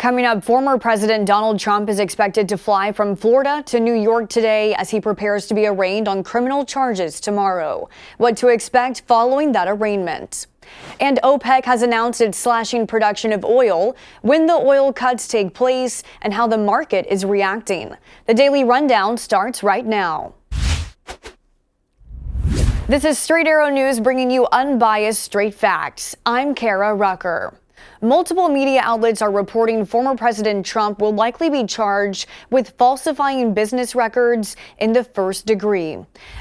Coming up, former President Donald Trump is expected to fly from Florida to New York today as he prepares to be arraigned on criminal charges tomorrow. What to expect following that arraignment. And OPEC has announced it's slashing production of oil, when the oil cuts take place, and how the market is reacting. The Daily Rundown starts right now. This is Straight Arrow News, bringing you unbiased, straight facts. I'm Kara Rucker. Multiple media outlets are reporting former President Trump will likely be charged with falsifying business records in the first degree.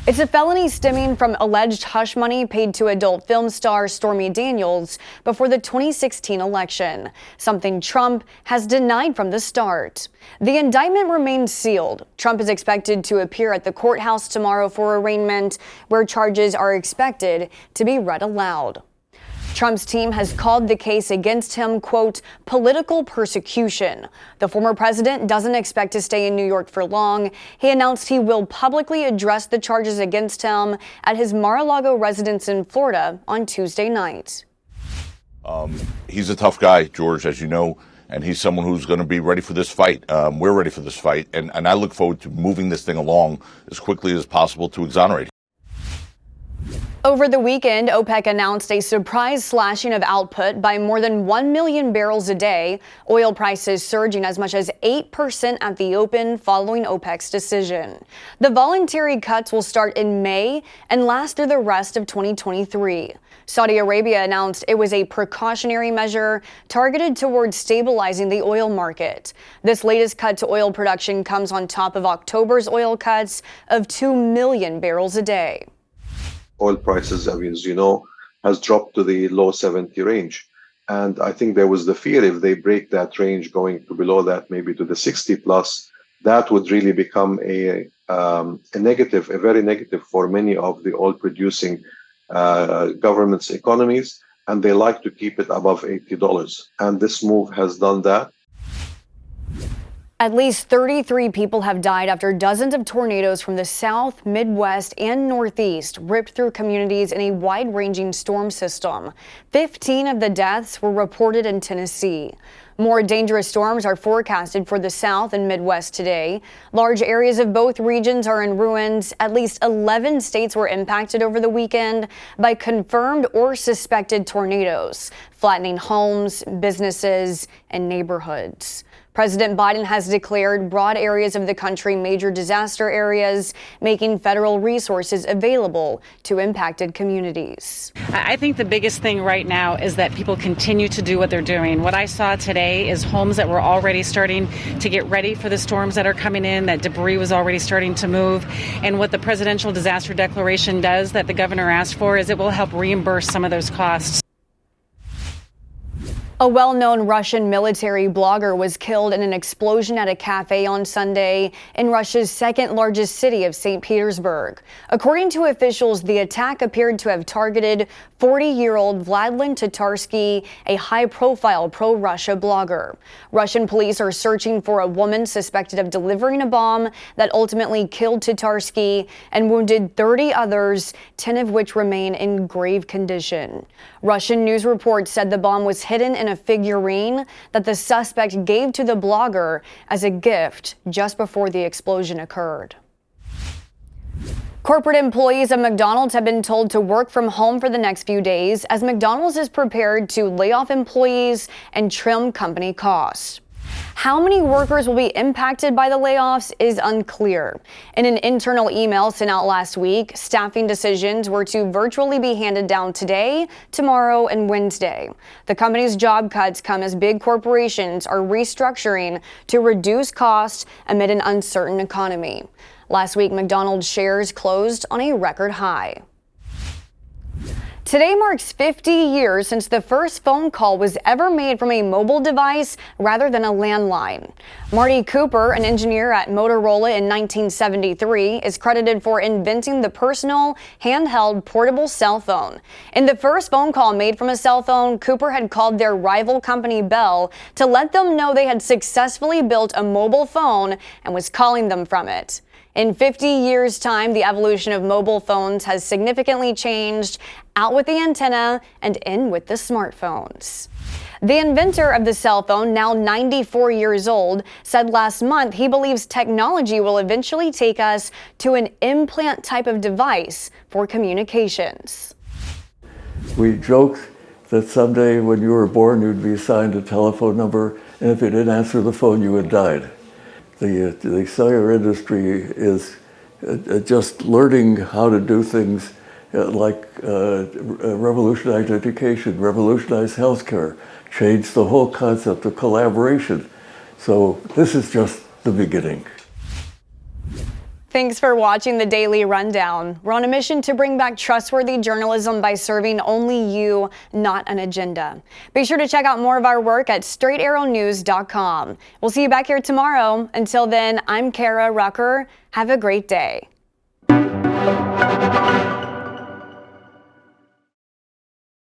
It's a felony stemming from alleged hush money paid to adult film star Stormy Daniels before the 2016 election, something Trump has denied from the start. The indictment remains sealed. Trump is expected to appear at the courthouse tomorrow for arraignment, where charges are expected to be read aloud. Trump's team has called the case against him, quote, political persecution. The former president doesn't expect to stay in New York for long. He announced he will publicly address the charges against him at his Mar-a-Lago residence in Florida on Tuesday night. He's a tough guy, George, as you know, and he's someone who's going to be ready for this fight. We're ready for this fight, and I look forward to moving this thing along as quickly as possible to exonerate him. Over the weekend, OPEC announced a surprise slashing of output by more than 1 million barrels a day, oil prices surging as much as 8% at the open following OPEC's decision. The voluntary cuts will start in May and last through the rest of 2023. Saudi Arabia announced it was a precautionary measure targeted towards stabilizing the oil market. This latest cut to oil production comes on top of October's oil cuts of 2 million barrels a day. Oil prices, as you know, has dropped to the low 70 range. And I think there was the fear if they break that range going to below that, maybe to the 60 plus, that would really become a negative, a very negative for many of the oil producing governments' economies. And they like to keep it above $80. And this move has done that. At least 33 people have died after dozens of tornadoes from the South, Midwest, and Northeast ripped through communities in a wide-ranging storm system. 15 of the deaths were reported in Tennessee. More dangerous storms are forecasted for the South and Midwest today. Large areas of both regions are in ruins. At least 11 states were impacted over the weekend by confirmed or suspected tornadoes, flattening homes, businesses, and neighborhoods. President Biden has declared broad areas of the country major disaster areas, making federal resources available to impacted communities. I think the biggest thing right now is that people continue to do what they're doing. What I saw today is homes that were already starting to get ready for the storms that are coming in, that debris was already starting to move. And what the presidential disaster declaration does that the governor asked for is it will help reimburse some of those costs. A well-known Russian military blogger was killed in an explosion at a cafe on Sunday in Russia's second-largest city of St. Petersburg. According to officials, the attack appeared to have targeted 40-year-old Vladimir Tatarsky, a high-profile pro-Russia blogger. Russian police are searching for a woman suspected of delivering a bomb that ultimately killed Tatarsky and wounded 30 others, 10 of which remain in grave condition. Russian news reports said the bomb was hidden in a figurine that the suspect gave to the blogger as a gift just before the explosion occurred. Corporate employees of McDonald's have been told to work from home for the next few days as McDonald's is prepared to lay off employees and trim company costs. How many workers will be impacted by the layoffs is unclear. In an internal email sent out last week, staffing decisions were to virtually be handed down today, tomorrow, and Wednesday. The company's job cuts come as big corporations are restructuring to reduce costs amid an uncertain economy. Last week, McDonald's shares closed on a record high. Today marks 50 years since the first phone call was ever made from a mobile device rather than a landline. Marty Cooper, an engineer at Motorola in 1973, is credited for inventing the personal, handheld, portable cell phone. In the first phone call made from a cell phone, Cooper had called their rival company Bell to let them know they had successfully built a mobile phone and was calling them from it. In 50 years' time, the evolution of mobile phones has significantly changed, out with the antenna and in with the smartphones. The inventor of the cell phone, now 94 years old, said last month he believes technology will eventually take us to an implant type of device for communications. We joke that someday when you were born you'd be assigned a telephone number, and if you didn't answer the phone you had died. The cellular industry is just learning how to do things like revolutionize education, revolutionize healthcare, change the whole concept of collaboration. So this is just the beginning. Thanks for watching the Daily Rundown. We're on a mission to bring back trustworthy journalism by serving only you, not an agenda. Be sure to check out more of our work at straightarrownews.com. We'll see you back here tomorrow. Until then, I'm Kara Rucker. Have a great day.